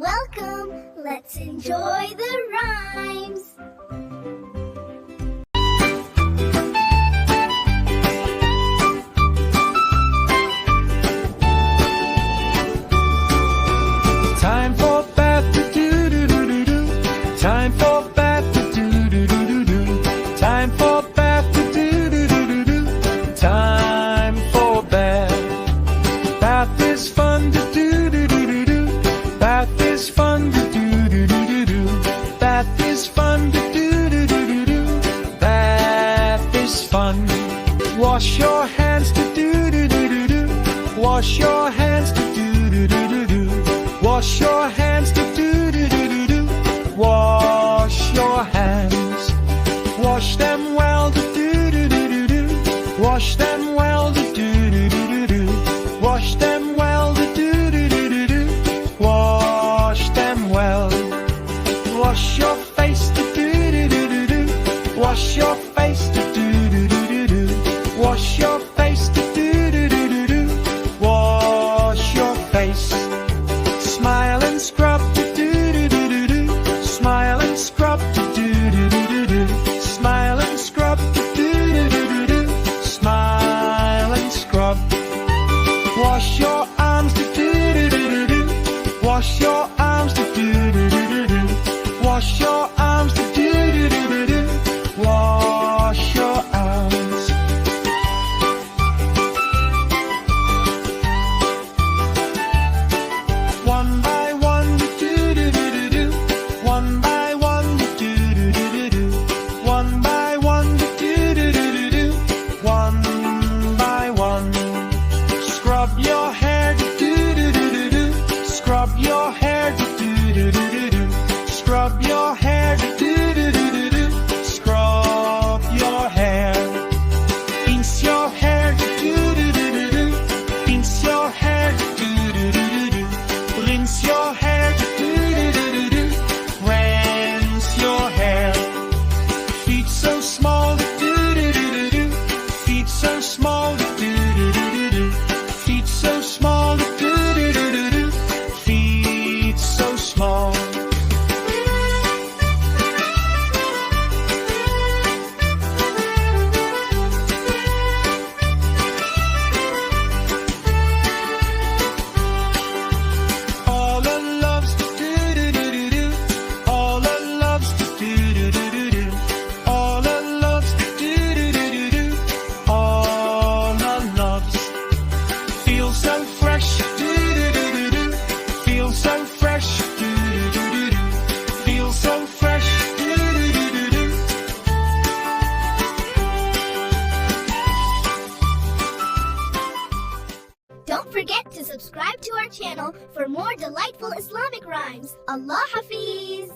Welcome! Let's enjoy the rhymes! Time for bath to do do do do do. Time for bath to do do do do do. Time for bath to do do do do do. Time for bath. Bath is fun to do do do do do. Bath is fun to do do do do do. Bath is fun to do do do do do. Bath is fun. Wash your hands to do do do do do. Wash your hands to do do do do do. Wash your hands to do do do do do. Wash your hands. Wash them well to do do do do do. Wash them well to do do do do do. Wash them well to do do do do do. Wash them well. Wash your face to do do do do do. Wash your face to do do do do do. Wash your face to do do do do do. Wash your face. Smile and scrub to do do do do do. Smile and scrub to do do do do do. Smile and scrub to do do do do do. Smile and scrub. Wash your arms to do do do do do. Wash your arms to do do do do do. Wash your arms to do do do do do. Wash your arms. One by one, do do do do do. One by one, do do do do do. One by one, do do do do do. One by one. Scrub your hair, do do do do do. Scrub your hair, do do do do do. Scrub your hair, do do do do do. Scrub your hair. Rinse your hair, do do do do do. Rinse your hair, do do do do do. Rinse your hair, do do do do do. Rinse your hair. Feet so small, do do do do do. Feet so small, do do do do do. Feet so small, do do do do do. Feet so small. All the loves to do do do do do. All the loves to do do do do do. All the loves to do do do do do. All the loves. Feel so fresh, do do do do do. Feel so fresh, do do do do do. Feel so fresh, do do do do do. Don't forget to subscribe to our channel for more delightful Islamic rhymes. Allah Hafiz!